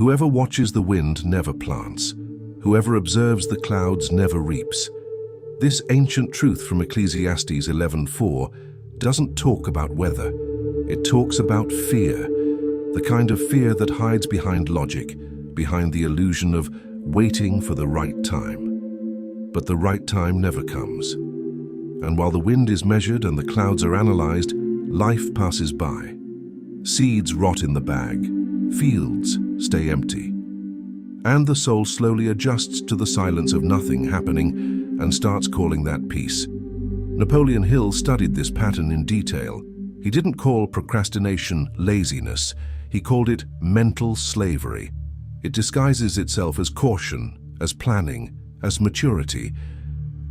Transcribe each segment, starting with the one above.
Whoever watches the wind never plants. Whoever observes the clouds never reaps. This ancient truth from Ecclesiastes 11:4 doesn't talk about weather. It talks about fear, the kind of fear that hides behind logic, behind the illusion of waiting for the right time. But the right time never comes. And while the wind is measured and the clouds are analyzed, life passes by. Seeds rot in the bag, fields stay empty. And the soul slowly adjusts to the silence of nothing happening and starts calling that peace. Napoleon Hill studied this pattern in detail. He didn't call procrastination laziness. He called it mental slavery. It disguises itself as caution, as planning, as maturity.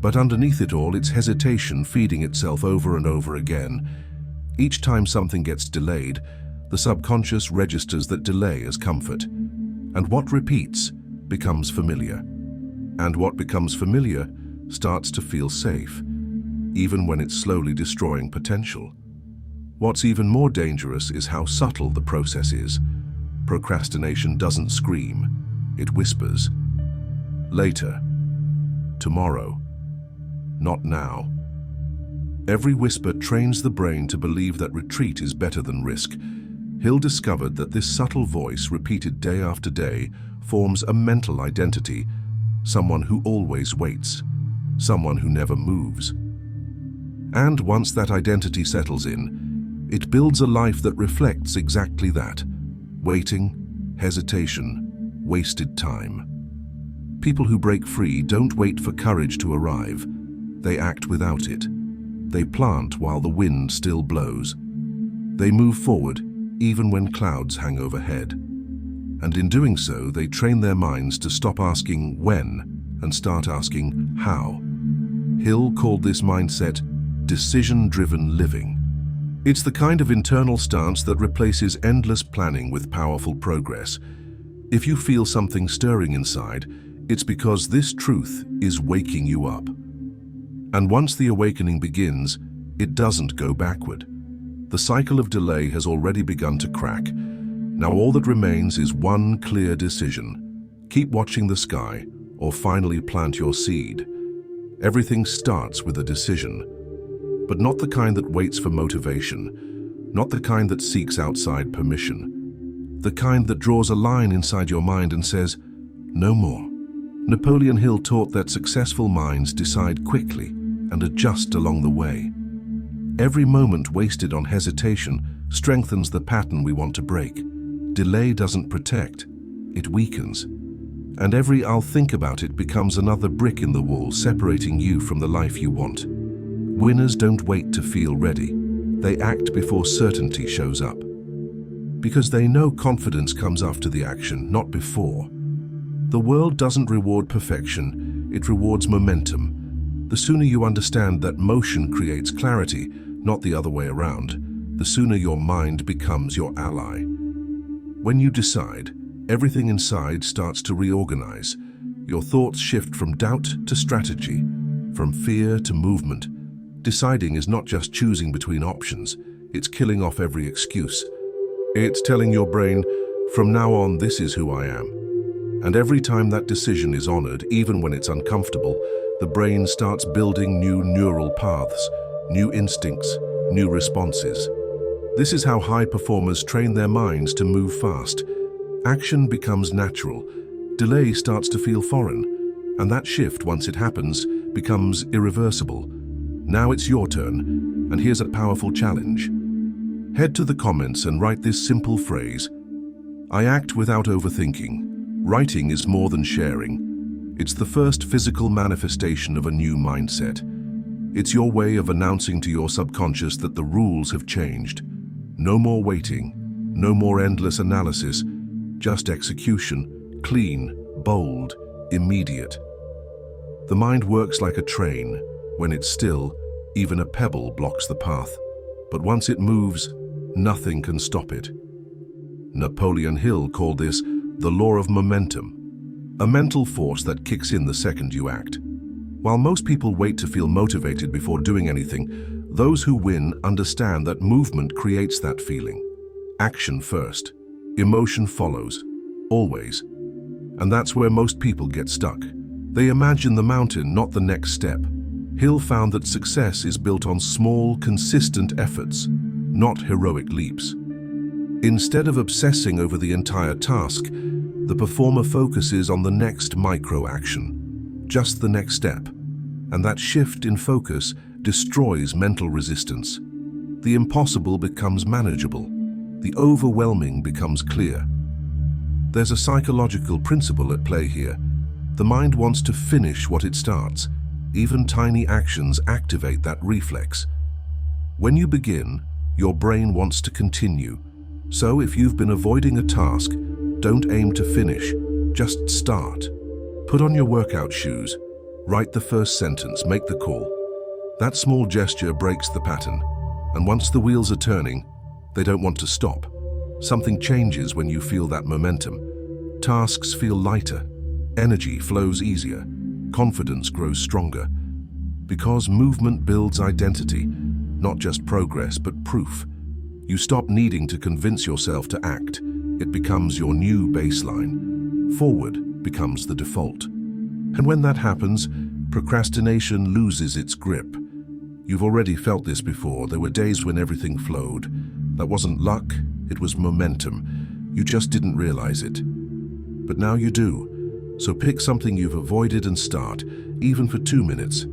But underneath it all, it's hesitation feeding itself over and over again. Each time something gets delayed, the subconscious registers that delay as comfort. And what repeats becomes familiar. And what becomes familiar starts to feel safe, even when it's slowly destroying potential. What's even more dangerous is how subtle the process is. Procrastination doesn't scream, it whispers. Later, tomorrow, not now. Every whisper trains the brain to believe that retreat is better than risk. Hill discovered that this subtle voice, repeated day after day, forms a mental identity, someone who always waits, someone who never moves. And once that identity settles in, it builds a life that reflects exactly that: waiting, hesitation, wasted time. People who break free don't wait for courage to arrive. They act without it. They plant while the wind still blows. They move forward even when clouds hang overhead. And in doing so, they train their minds to stop asking when and start asking how. Hill called this mindset decision-driven living. It's the kind of internal stance that replaces endless planning with powerful progress. If you feel something stirring inside, it's because this truth is waking you up. And once the awakening begins, it doesn't go backward. The cycle of delay has already begun to crack. Now all that remains is one clear decision. Keep watching the sky, or finally plant your seed. Everything starts with a decision. But not the kind that waits for motivation, not the kind that seeks outside permission, the kind that draws a line inside your mind and says, no more. Napoleon Hill taught that successful minds decide quickly and adjust along the way. Every moment wasted on hesitation strengthens the pattern we want to break. Delay doesn't protect, it weakens. And every "I'll think about it" becomes another brick in the wall separating you from the life you want. Winners don't wait to feel ready. They act before certainty shows up. Because they know confidence comes after the action, not before. The world doesn't reward perfection, it rewards momentum. The sooner you understand that motion creates clarity, not the other way around, the sooner your mind becomes your ally. When you decide, everything inside starts to reorganize. Your thoughts shift from doubt to strategy, from fear to movement. Deciding is not just choosing between options, it's killing off every excuse. It's telling your brain, from now on, this is who I am. And every time that decision is honored, even when it's uncomfortable, the brain starts building new neural paths, new instincts, new responses. This is how high performers train their minds to move fast. Action becomes natural. Delay starts to feel foreign. And that shift, once it happens, becomes irreversible. Now it's your turn, and here's a powerful challenge. Head to the comments and write this simple phrase: I act without overthinking. Writing is more than sharing. It's the first physical manifestation of a new mindset. It's your way of announcing to your subconscious that the rules have changed. No more waiting, no more endless analysis, just execution, clean, bold, immediate. The mind works like a train. When it's still, even a pebble blocks the path. But once it moves, nothing can stop it. Napoleon Hill called this the law of momentum, a mental force that kicks in the second you act. While most people wait to feel motivated before doing anything, those who win understand that movement creates that feeling. Action first, emotion follows. always. And that's where most people get stuck. They imagine the mountain, not the next step. Hill found that success is built on small, consistent efforts, not heroic leaps. Instead of obsessing over the entire task, the performer focuses on the next micro-action, just the next step. And that shift in focus destroys mental resistance. The impossible becomes manageable. The overwhelming becomes clear. There's a psychological principle at play here. The mind wants to finish what it starts. Even tiny actions activate that reflex. When you begin, your brain wants to continue. So if you've been avoiding a task, don't aim to finish, just start. Put on your workout shoes, write the first sentence, make the call. That small gesture breaks the pattern, and once the wheels are turning, they don't want to stop. Something changes when you feel that momentum. Tasks feel lighter, energy flows easier, confidence grows stronger. Because movement builds identity, not just progress but proof. You stop needing to convince yourself to act. It becomes your new baseline. Forward becomes the default. And when that happens, procrastination loses its grip. You've already felt this before. There were days when everything flowed. That wasn't luck, it was momentum. You just didn't realize it. But now you do. So pick something you've avoided and start, even for 2 minutes.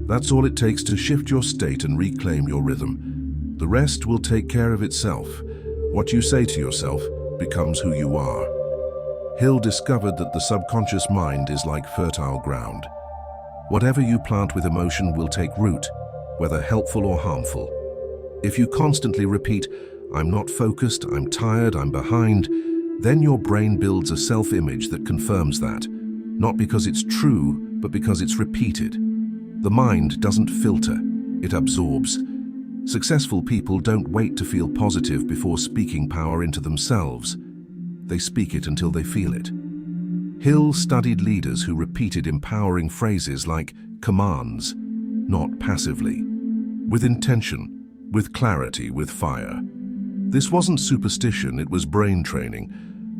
That's all it takes to shift your state and reclaim your rhythm. The rest will take care of itself. What you say to yourself becomes who you are. Hill discovered that the subconscious mind is like fertile ground. Whatever you plant with emotion will take root, whether helpful or harmful. If you constantly repeat, "I'm not focused, I'm tired, I'm behind," then your brain builds a self-image that confirms that, not because it's true, but because it's repeated. The mind doesn't filter, it absorbs. Successful people don't wait to feel positive before speaking power into themselves. They speak it until they feel it. Hill studied leaders who repeated empowering phrases like commands, not passively, with intention, with clarity, with fire. This wasn't superstition, it was brain training.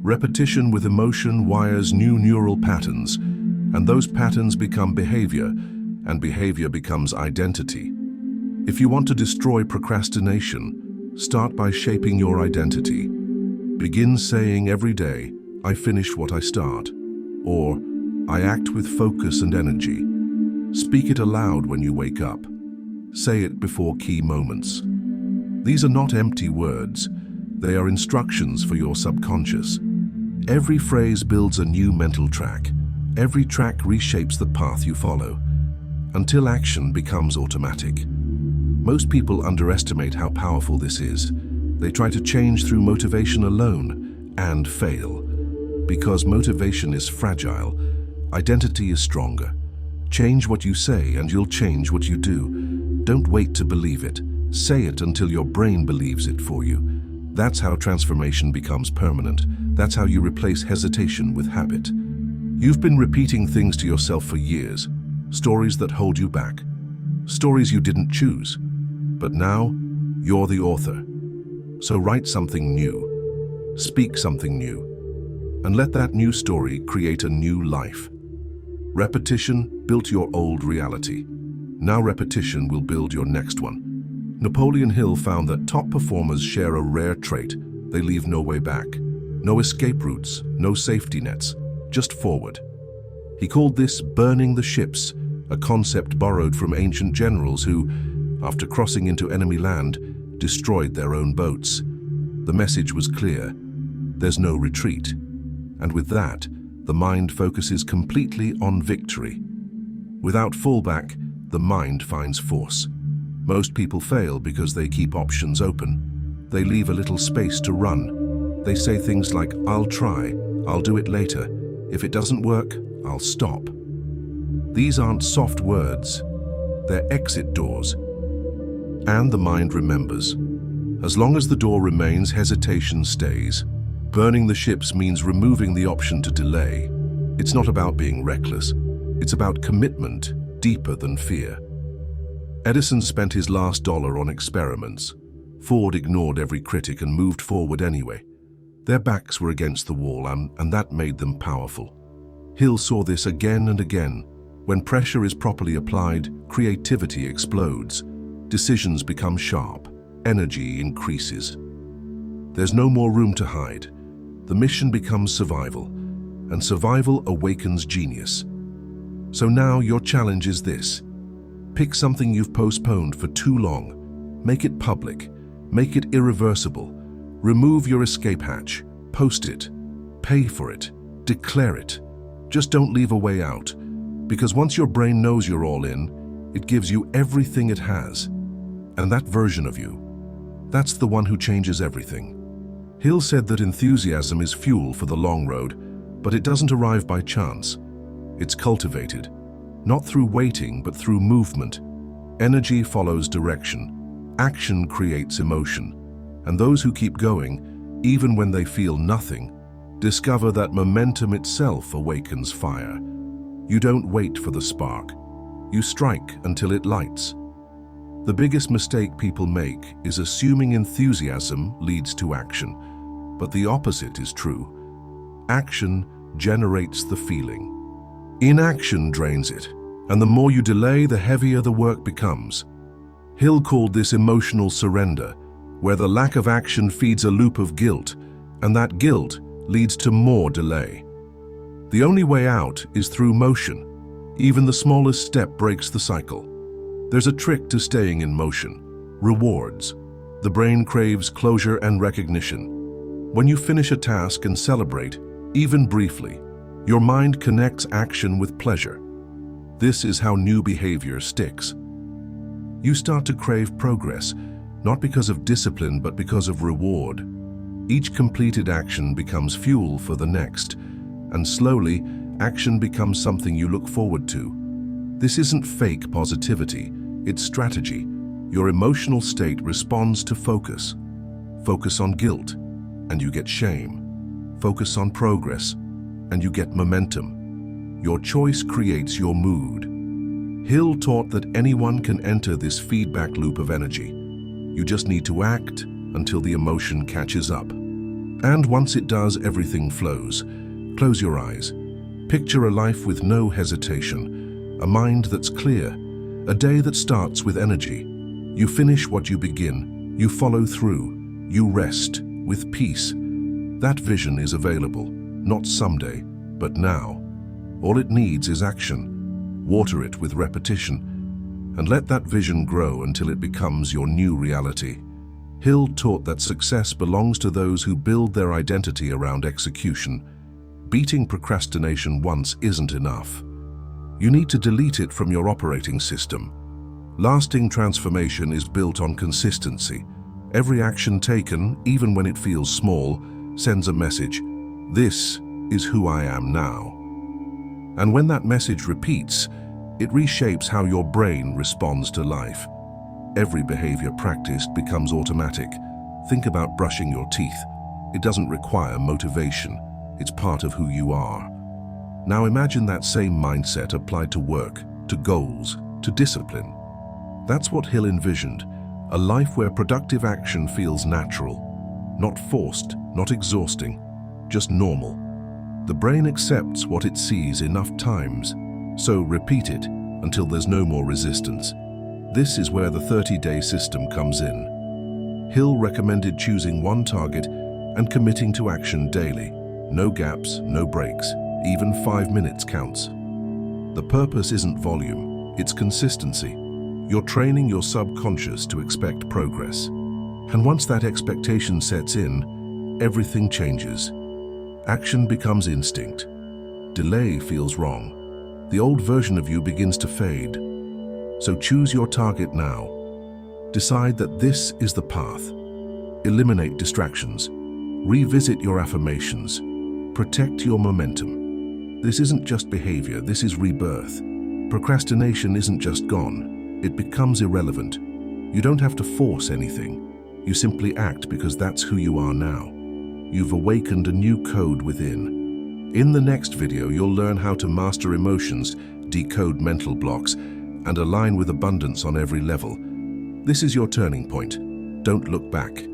Repetition with emotion wires new neural patterns, and those patterns become behavior, and behavior becomes identity. If you want to destroy procrastination, start by shaping your identity. Begin saying every day, "I finish what I start," or "I act with focus and energy." Speak it aloud when you wake up. Say it before key moments. These are not empty words. They are instructions for your subconscious. Every phrase builds a new mental track. Every track reshapes the path you follow, until action becomes automatic. Most people underestimate how powerful this is. They try to change through motivation alone and fail. Because motivation is fragile, identity is stronger. Change what you say and you'll change what you do. Don't wait to believe it. Say it until your brain believes it for you. That's how transformation becomes permanent. That's how you replace hesitation with habit. You've been repeating things to yourself for years. Stories that hold you back. Stories you didn't choose. But now, you're the author. So write something new. Speak something new. And let that new story create a new life. Repetition built your old reality. Now repetition will build your next one. Napoleon Hill found that top performers share a rare trait. They leave no way back. No escape routes, no safety nets, just forward. He called this burning the ships, a concept borrowed from ancient generals who, after crossing into enemy land, destroyed their own boats. The message was clear. There's no retreat. And with that, the mind focuses completely on victory. Without fallback, the mind finds force. Most people fail because they keep options open. They leave a little space to run. They say things like, "I'll try, I'll do it later. If it doesn't work, I'll stop." These aren't soft words. They're exit doors. And the mind remembers. As long as the door remains, hesitation stays. Burning the ships means removing the option to delay. It's not about being reckless. It's about commitment, deeper than fear. Edison spent his last dollar on experiments. Ford ignored every critic and moved forward anyway. Their backs were against the wall, and that made them powerful. Hill saw this again and again. When pressure is properly applied, creativity explodes. Decisions become sharp. Energy increases. There's no more room to hide. The mission becomes survival, and survival awakens genius. So now your challenge is this. Pick something you've postponed for too long. Make it public. Make it irreversible. Remove your escape hatch. Post it. Pay for it. Declare it. Just don't leave a way out, because once your brain knows you're all in, it gives you everything it has. And that version of you, that's the one who changes everything. Hill said that enthusiasm is fuel for the long road, but it doesn't arrive by chance. It's cultivated, not through waiting, but through movement. Energy follows direction. Action creates emotion. And those who keep going, even when they feel nothing, discover that momentum itself awakens fire. You don't wait for the spark. You strike until it lights. The biggest mistake people make is assuming enthusiasm leads to action. But the opposite is true. Action generates the feeling. Inaction drains it, and the more you delay, the heavier the work becomes. Hill called this emotional surrender, where the lack of action feeds a loop of guilt, and that guilt leads to more delay. The only way out is through motion. Even the smallest step breaks the cycle. There's a trick to staying in motion: rewards. The brain craves closure and recognition. When you finish a task and celebrate, even briefly, your mind connects action with pleasure. This is how new behavior sticks. You start to crave progress, not because of discipline, but because of reward. Each completed action becomes fuel for the next, and slowly, action becomes something you look forward to. This isn't fake positivity, it's strategy. Your emotional state responds to focus. Focus on guilt, and you get shame. Focus on progress, and you get momentum. Your choice creates your mood. Hill taught that anyone can enter this feedback loop of energy. You just need to act until the emotion catches up. And once it does, everything flows. Close your eyes. Picture a life with no hesitation, a mind that's clear, a day that starts with energy. You finish what you begin, you follow through, you rest with peace. That vision is available, not someday, but now. All it needs is action. Water it with repetition, and let that vision grow until it becomes your new reality. Hill taught that success belongs to those who build their identity around execution. Beating procrastination once isn't enough. You need to delete it from your operating system. Lasting transformation is built on consistency. Every action taken, even when it feels small, sends a message. This is who I am now. And when that message repeats, it reshapes how your brain responds to life. Every behavior practiced becomes automatic. Think about brushing your teeth. It doesn't require motivation. It's part of who you are. Now imagine that same mindset applied to work, to goals, to discipline. That's what Hill envisioned, a life where productive action feels natural, not forced, not exhausting, just normal. The brain accepts what it sees enough times, so repeat it until there's no more resistance. This is where the 30-day system comes in. Hill recommended choosing one target and committing to action daily. No gaps, no breaks. Even 5 minutes counts. The purpose isn't volume, it's consistency. You're training your subconscious to expect progress. And once that expectation sets in, everything changes. Action becomes instinct. Delay feels wrong. The old version of you begins to fade. So choose your target now. Decide that this is the path. Eliminate distractions. Revisit your affirmations. Protect your momentum. This isn't just behavior, this is rebirth. Procrastination isn't just gone, it becomes irrelevant. You don't have to force anything. You simply act because that's who you are now. You've awakened a new code within. In the next video, you'll learn how to master emotions, decode mental blocks, and align with abundance on every level. This is your turning point. Don't look back.